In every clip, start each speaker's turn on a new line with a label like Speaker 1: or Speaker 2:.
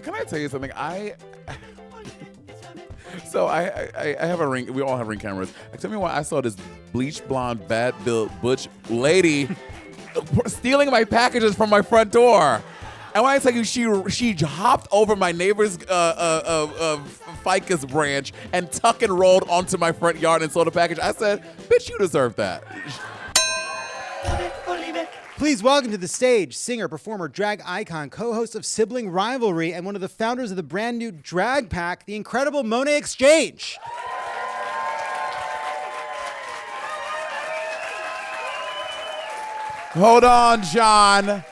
Speaker 1: Can I tell you something? So I have a ring. We all have ring cameras. Tell me why I saw this bleach blonde, bad built butch lady stealing my packages from my front door. And when I tell you, she hopped over my neighbor's ficus branch and tuck and rolled onto my front yard and stole the package. I said, "Bitch, you deserve that."
Speaker 2: Please welcome to the stage singer, performer, drag icon, co-host of Sibling Rivalry, and one of the founders of the brand new Drag PAC, the incredible Monét X Change.
Speaker 1: Hold on, John.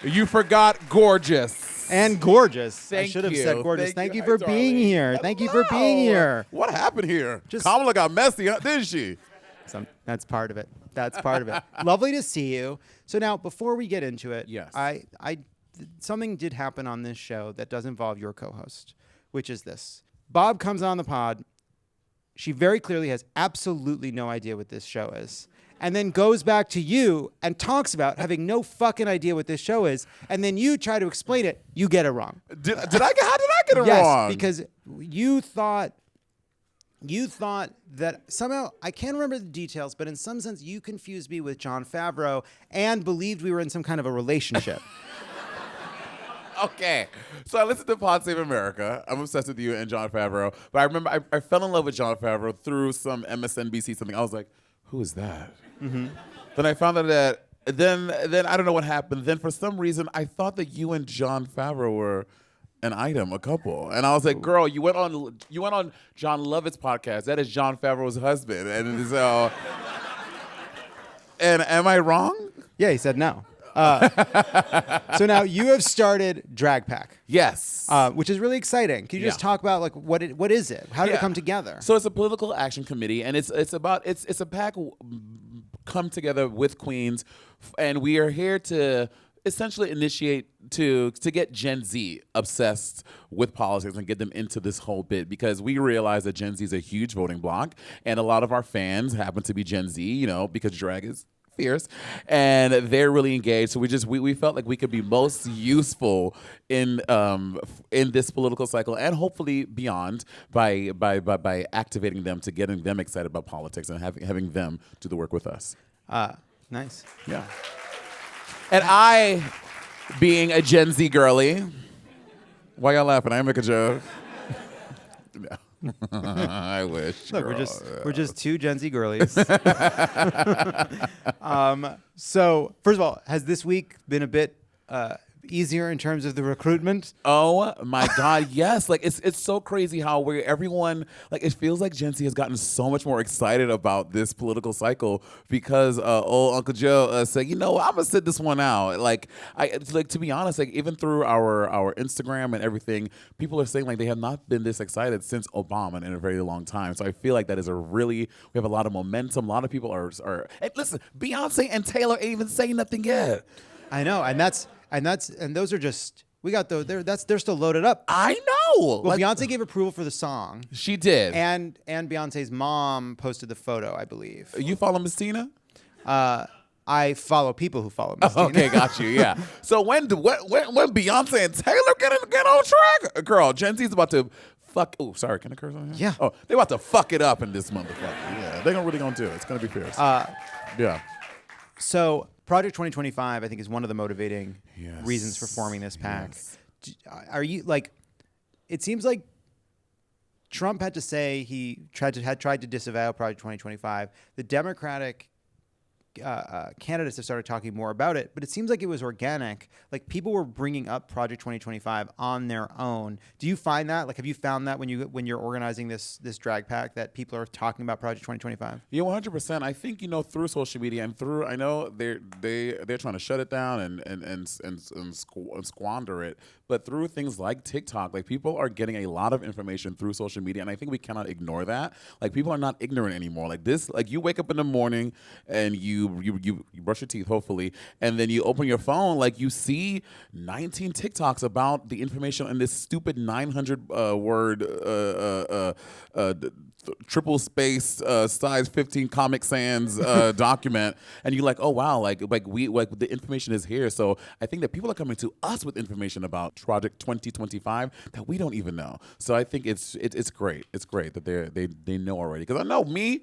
Speaker 1: You forgot gorgeous.
Speaker 2: And gorgeous. I
Speaker 1: Thank
Speaker 2: should have
Speaker 1: you.
Speaker 2: said gorgeous. Thank you for
Speaker 1: darling.
Speaker 2: being here. Thank you for being here.
Speaker 1: What happened here? Kamala got messy, didn't she?
Speaker 2: That's part of it. That's part of it. Lovely to see you. So now, before we get into it,
Speaker 1: Yes.
Speaker 2: something did happen on this show that does involve your co-host, which is this. Bob comes on the pod. She very clearly has absolutely no idea what this show is. And then goes back to you and talks about having no fucking idea what this show is. And then you try to explain it. You get it wrong.
Speaker 1: How did I get it
Speaker 2: Yes,
Speaker 1: wrong?
Speaker 2: because you thought that somehow, I can't remember the details, but in some sense you confused me with Jon Favreau and believed we were in some kind of a relationship.
Speaker 1: Okay, so I listened to Pod Save America. I'm obsessed with you and Jon Favreau. But I remember I fell in love with Jon Favreau through some MSNBC something. I was like, who is that? Mm-hmm. Then I found out that, then I don't know what happened. Then for some reason, I thought that you and Jon Favreau were an item, a couple. And I was like, girl, you went on Jon Lovett's podcast. That is Jon Favreau's husband. And so, and am I wrong?
Speaker 2: Yeah, he said no. So now you have started Drag PAC.
Speaker 1: Yes.
Speaker 2: Which is really exciting. Can you just talk about like what is it? How did it come together?
Speaker 1: So it's a political action committee, and it's a PAC come together with queens, and we are here to essentially initiate to get Gen Z obsessed with politics and get them into this whole bit, because we realize that Gen Z is a huge voting bloc, and a lot of our fans happen to be Gen Z, because drag is fierce, and they're really engaged. So we felt like we could be most useful in this political cycle, and hopefully beyond, by activating them, to getting them excited about politics and having them do the work with us.
Speaker 2: Nice.
Speaker 1: Yeah. And I, being a Gen Z girly, why y'all laughing? I make a joke. No. I wish.
Speaker 2: Look, we're just two Gen Z girlies. So first of all, has this week been a bit easier in terms of the recruitment?
Speaker 1: Oh my God, yes! Like it's so crazy how everyone, like, it feels like Gen Z has gotten so much more excited about this political cycle because old Uncle Joe said, I'm gonna sit this one out. To be honest, like, even through our Instagram and everything, people are saying like they have not been this excited since Obama in a very long time. So I feel like that is we have a lot of momentum. A lot of people are. And listen, Beyonce and Taylor ain't even saying nothing yet.
Speaker 2: I know, and those are just, we got they're still loaded up.
Speaker 1: I know.
Speaker 2: Well, Beyonce gave approval for the song.
Speaker 1: She did.
Speaker 2: And Beyonce's mom posted the photo, I believe.
Speaker 1: You follow Miss Tina?
Speaker 2: I follow people who follow Miss Tina.
Speaker 1: Okay, got you. Yeah. So when Beyonce and Taylor get on track, girl, Gen Z's about to fuck. Oh, sorry, can I curse on here?
Speaker 2: Yeah.
Speaker 1: Oh, they about to fuck it up in this motherfucker. Yeah, they're really gonna do it. It's gonna be fierce. Yeah.
Speaker 2: So Project 2025, I think, is one of the motivating reasons for forming this PAC.
Speaker 1: Yes.
Speaker 2: Are you like? It seems like Trump had to say he tried to disavow Project 2025. The Democratic candidates have started talking more about it, but it seems like it was organic. Like, people were bringing up Project 2025 on their own. Do you find that? Like, have you found that when you're organizing this Drag PAC, that people are talking about Project 2025?
Speaker 1: Yeah, 100%. I think through social media and through, I know they're trying to shut it down and squander it, but through things like TikTok, like, people are getting a lot of information through social media, and I think we cannot ignore that. Like, people are not ignorant anymore. Like this, like, you wake up in the morning and you you brush your teeth, hopefully, and then you open your phone, like you see 19 TikToks about the information in this stupid 900 word triple space size 15 Comic Sans document, and you're like, oh wow, like the information is here. So I think that people are coming to us with information about Project 2025 that we don't even know. So I think it's great. It's great that they know already, because I know me.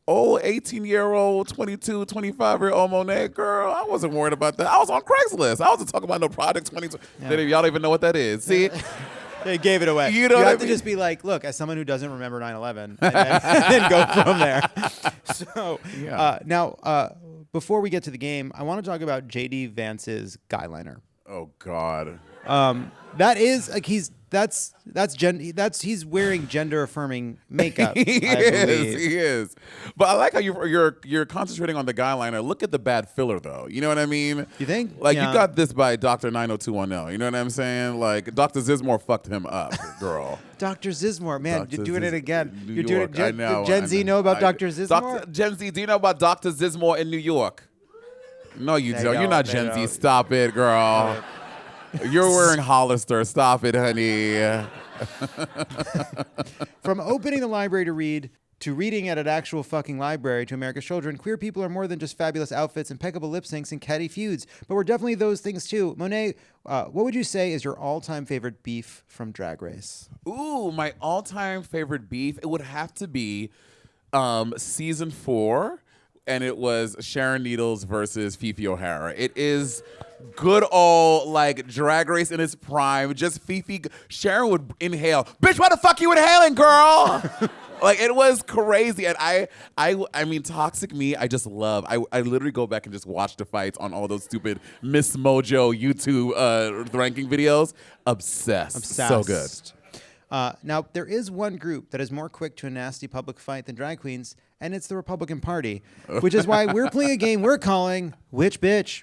Speaker 1: 18-year-old, 22, 25-year-old Monét girl, I wasn't worried about that. I was on Craigslist. I wasn't talking about no Project 2020. Yeah. Y'all don't even know what that is. See?
Speaker 2: They gave it away.
Speaker 1: You
Speaker 2: have to just be like, look, as someone who doesn't remember 9/11, and then go from there. So now, before we get to the game, I want to talk about J.D. Vance's guyliner.
Speaker 1: Oh God.
Speaker 2: That is like he's wearing gender affirming makeup.
Speaker 1: He is. But I like how you're concentrating on the guyliner. Look at the bad filler though. You know what I mean?
Speaker 2: You think?
Speaker 1: Like you got this by Dr. 90210. You know what I'm saying? Like Dr. Zizmore fucked him up, girl.
Speaker 2: Dr. Zizmore, man, you're doing it again.
Speaker 1: New
Speaker 2: You're doing
Speaker 1: York.
Speaker 2: it.
Speaker 1: I know.
Speaker 2: Gen Z know about Dr. Zizmore?
Speaker 1: Gen Z, do you know about Dr. Zizmore in New York? No, you don't. You're not Gen Z. Stop it, girl. You're wearing Hollister. Stop it, honey.
Speaker 2: From opening the library to read to reading at an actual fucking library to America's children, queer people are more than just fabulous outfits, impeccable lip syncs, and catty feuds. But we're definitely those things too. Monét, what would you say is your all-time favorite beef from Drag Race?
Speaker 1: Ooh, my all-time favorite beef. It would have to be season 4. And it was Sharon Needles versus Fifi O'Hara. It is good old like Drag Race in its prime. Just Fifi, Sharon would inhale. Bitch, why the fuck you inhaling, girl? Like it was crazy. And I mean, toxic me, I just love. I literally go back and just watch the fights on all those stupid Miss Mojo YouTube ranking videos. Obsessed. So good.
Speaker 2: Now, there is one group that is more quick to a nasty public fight than drag queens, and it's the Republican Party, which is why we're playing a game we're calling Which Bitch?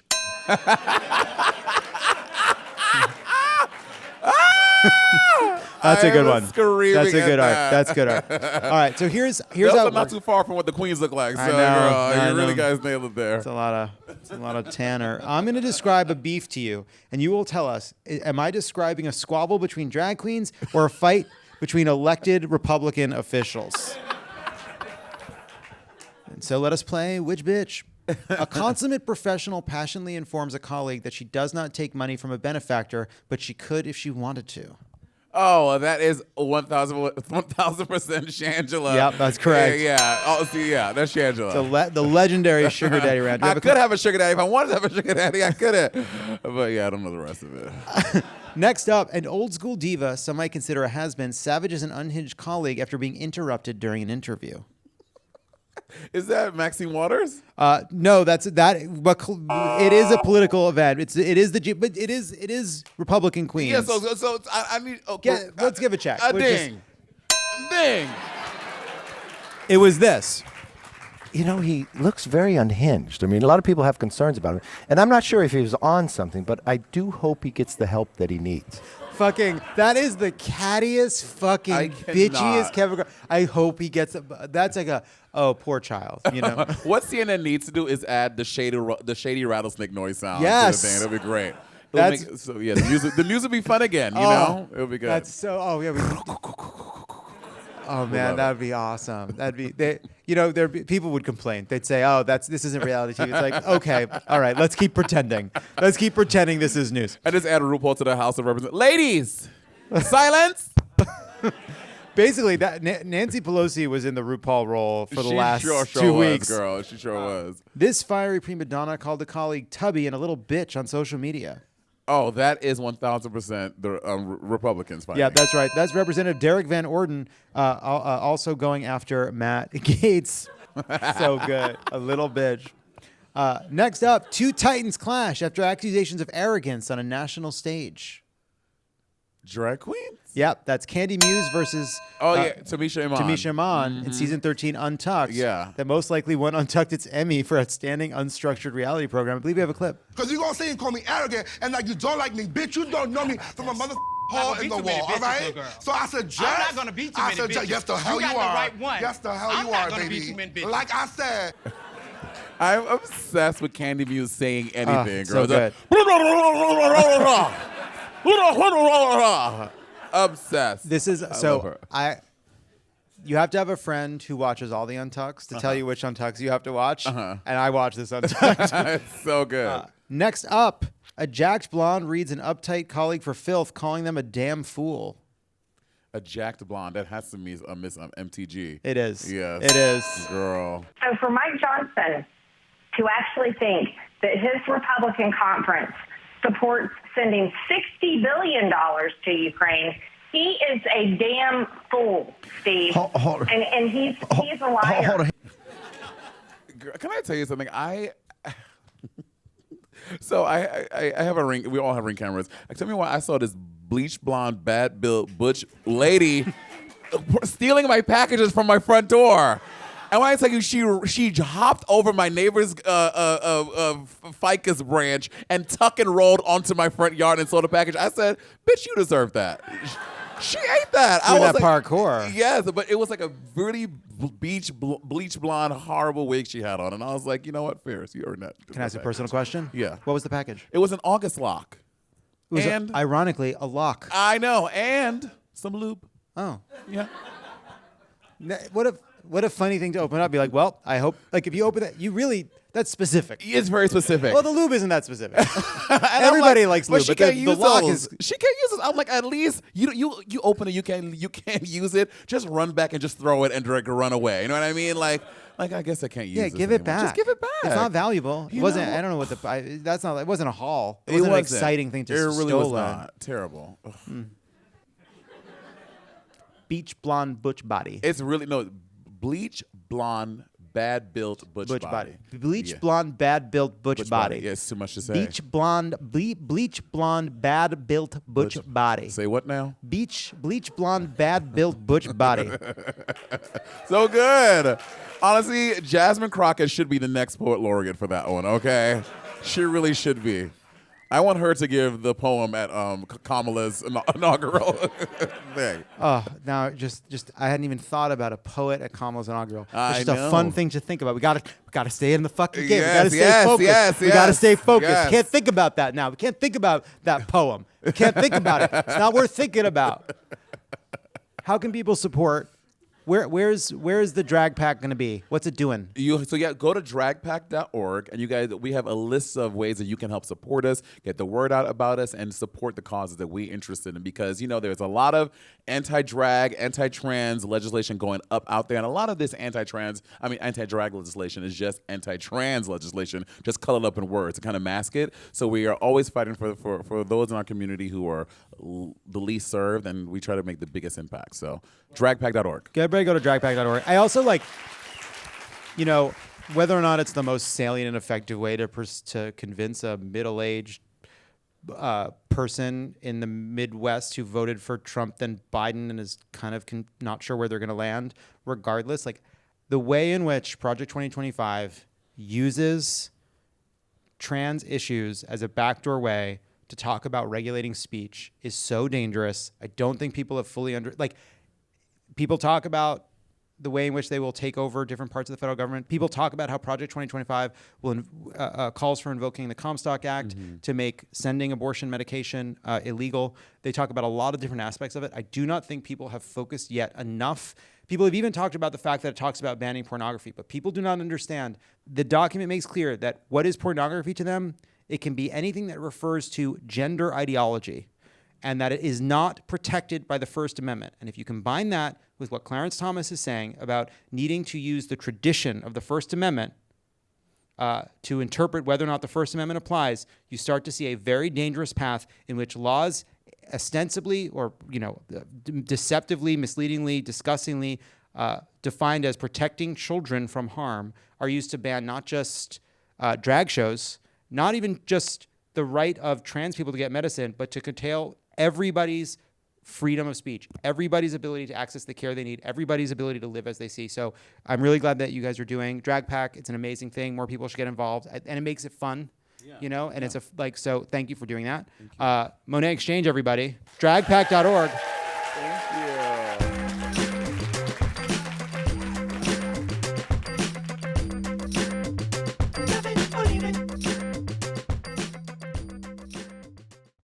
Speaker 2: That's a good one. That's a good art. That's good art. All right, so here's how
Speaker 1: not too far from what the queens look like. So, you really guys nailed it there.
Speaker 2: It's a lot of tanner. I'm going to describe a beef to you, and you will tell us: am I describing a squabble between drag queens or a fight between elected Republican officials? And so let us play Which Bitch? A consummate professional passionately informs a colleague that she does not take money from a benefactor, but she could if she wanted to.
Speaker 1: Oh, that is 1,000% Shangela.
Speaker 2: Yep, that's correct.
Speaker 1: Yeah. Oh, see, yeah, that's Shangela.
Speaker 2: The legendary sugar daddy round.
Speaker 1: I could have a sugar daddy if I wanted to have a sugar daddy. I could have, but yeah, I don't know the rest of it.
Speaker 2: Next up, an old school diva, some might consider a has-been, savages an unhinged colleague after being interrupted during an interview.
Speaker 1: Is that Maxine Waters?
Speaker 2: No, that's that. But it is a political event. It is Republican Queens.
Speaker 1: Yeah. So I need. Okay,
Speaker 2: let's give a check.
Speaker 1: Ding.
Speaker 2: It was this.
Speaker 3: You know, he looks very unhinged. I mean, a lot of people have concerns about him, and I'm not sure if he was on something, but I do hope he gets the help that he needs.
Speaker 2: That is the cattiest, bitchiest Kevin. I hope he gets it. That's like poor child, you know.
Speaker 1: What CNN needs to do is add the shady rattlesnake noise sound.
Speaker 2: Yes.
Speaker 1: To the thing. That'll be great. The music will be fun again, you know? It'll be good.
Speaker 2: That's so, oh man, that'd be awesome. That'd be, people would complain. They'd say, this isn't reality TV. It's like, okay, all right, let's keep pretending. Let's keep pretending this is news.
Speaker 1: I just add a RuPaul to the House of Representatives. Ladies, silence.
Speaker 2: Basically, Nancy Pelosi was in the RuPaul role for the last
Speaker 1: sure
Speaker 2: 2 weeks.
Speaker 1: Girl, she sure was.
Speaker 2: This fiery prima donna called a colleague tubby and a little bitch on social media.
Speaker 1: Oh, that is 1,000% the Republicans fighting.
Speaker 2: Yeah, that's right. That's Representative Derek Van Orden also going after Matt Gaetz. So good. A little bitch. Next up, two titans clash after accusations of arrogance on a national stage.
Speaker 1: Drag queens?
Speaker 2: Yep, that's Candy Muse versus
Speaker 1: Tamisha Iman.
Speaker 2: Tamisha Iman in season 13 Untucked.
Speaker 1: Yeah.
Speaker 2: That most likely won Untucked its Emmy for Outstanding Unstructured Reality Program. I believe we have a clip.
Speaker 4: Because you're going to say and call me arrogant and like you don't like me. Bitch, you don't know me from a mother hole in the wall, all right? So I suggest...
Speaker 5: I'm not going to beat too many bitches.
Speaker 4: Yes, the hell you are.
Speaker 5: You got the right one.
Speaker 4: Yes, the hell
Speaker 5: I'm
Speaker 4: you
Speaker 5: not
Speaker 4: are,
Speaker 5: gonna
Speaker 4: baby.
Speaker 5: beat too many bitches.
Speaker 4: Like I said...
Speaker 1: I'm obsessed with Candy Muse saying anything,
Speaker 2: so
Speaker 1: girl.
Speaker 2: good.
Speaker 1: Obsessed.
Speaker 2: This is
Speaker 1: love
Speaker 2: so
Speaker 1: her.
Speaker 2: you have to have a friend who watches all the Untucks to tell you which Untucks you have to watch. And I watch this Untucked.
Speaker 1: It's so good.
Speaker 2: Next up, a jacked blonde reads an uptight colleague for filth, calling them a damn fool.
Speaker 1: A jacked blonde. That has to be a Miss MTG.
Speaker 2: It is.
Speaker 1: Yes.
Speaker 2: It is.
Speaker 1: Girl.
Speaker 5: So for Mike Johnson to actually think that his Republican conference supports sending $60 billion to Ukraine, he is a damn fool, Steve. And he's a liar.
Speaker 1: Girl, can I tell you something? So I have a ring. We all have ring cameras. Tell me why I saw this bleach blonde, bad-built, butch lady stealing my packages from my front door. And when I tell you, she hopped over my neighbor's ficus branch and tuck and rolled onto my front yard and sold a package. I said, "Bitch, you deserve that." She ate that.
Speaker 2: Doing that
Speaker 1: like,
Speaker 2: parkour.
Speaker 1: Yes, but it was like a really bleach blonde, horrible wig she had on. And I was like, you know what, Ferris, you earned that.
Speaker 2: Can I ask a personal question?
Speaker 1: Yeah.
Speaker 2: What was the package?
Speaker 1: It was an August lock.
Speaker 2: It was,
Speaker 1: and
Speaker 2: ironically, a lock.
Speaker 1: I know, and some lube.
Speaker 2: Oh.
Speaker 1: Yeah.
Speaker 2: What a funny thing to open up. Be like, well, I hope, like, if you open that, that's specific.
Speaker 1: It's very specific.
Speaker 2: Well, the lube isn't that specific. Everybody likes lube, but the lock is.
Speaker 1: She can't use it. I'm like, at least you open it, you can't use it. Just run back and just throw it and run away. You know what I mean? Like I guess I can't use it.
Speaker 2: Yeah, give it back.
Speaker 1: Just give it back.
Speaker 2: It's not valuable. It wasn't. I don't know what that's not. It wasn't a haul. It wasn't an exciting thing to
Speaker 1: It really
Speaker 2: stolen.
Speaker 1: was not. Terrible.
Speaker 2: Beach blonde butch body.
Speaker 1: It's really bleach blonde. Bad built butch body.
Speaker 2: Bleach blonde, bad built butch body.
Speaker 1: Yeah, it's too much to say.
Speaker 2: Bleach blonde, bad built butch body.
Speaker 1: Say what now?
Speaker 2: Bleach blonde, bad built butch body.
Speaker 1: So good. Honestly, Jasmine Crockett should be the next poet laureate for that one. Okay, she really should be. I want her to give the poem at Kamala's inaugural thing.
Speaker 2: Oh, now just I hadn't even thought about a poet at Kamala's inaugural.
Speaker 1: I
Speaker 2: It's just
Speaker 1: know.
Speaker 2: a fun thing to think about. We gotta stay in the fucking game.
Speaker 1: Yes,
Speaker 2: we gotta stay
Speaker 1: yes,
Speaker 2: focused.
Speaker 1: yes,
Speaker 2: we gotta
Speaker 1: yes,
Speaker 2: stay focused.
Speaker 1: yes.
Speaker 2: Can't think about that now. We can't think about that poem. We can't think about it. It's not worth thinking about. How can people support? Where's the drag pack going to be? What's it doing?
Speaker 1: Go to dragpac.org, and you guys, we have a list of ways that you can help support us, get the word out about us, and support the causes that we're interested in. Because there's a lot of anti-drag, anti-trans legislation going up out there, and a lot of this anti-drag legislation is just anti-trans legislation, just colored up in words to kind of mask it. So we are always fighting for those in our community who are the least served, and we try to make the biggest impact. So dragpac.org.
Speaker 2: Everybody go to dragpack.org. I also whether or not it's the most salient and effective way to convince a middle-aged person in the Midwest who voted for Trump than Biden and is kind of not sure where they're going to land, regardless, the way in which Project 2025 uses trans issues as a backdoor way to talk about regulating speech is so dangerous. I don't think people have fully people talk about the way in which they will take over different parts of the federal government. People talk about how Project 2025 will calls for invoking the Comstock Act to make sending abortion medication illegal. They talk about a lot of different aspects of it. I do not think people have focused yet enough. People have even talked about the fact that it talks about banning pornography, but people do not understand. The document makes clear that what is pornography to them? It can be anything that refers to gender ideology, and that it is not protected by the First Amendment. And if you combine that with what Clarence Thomas is saying about needing to use the tradition of the First Amendment to interpret whether or not the First Amendment applies, you start to see a very dangerous path in which laws ostensibly or deceptively, misleadingly, disgustingly defined as protecting children from harm are used to ban not just drag shows, not even just the right of trans people to get medicine, but to curtail everybody's freedom of speech, everybody's ability to access the care they need, everybody's ability to live as they see. So I'm really glad that you guys are doing Drag PAC. It's an amazing thing. More people should get involved, and it makes it fun, and it's so thank you for doing that. Monét X Change, everybody. Dragpac.org.
Speaker 1: Thank you.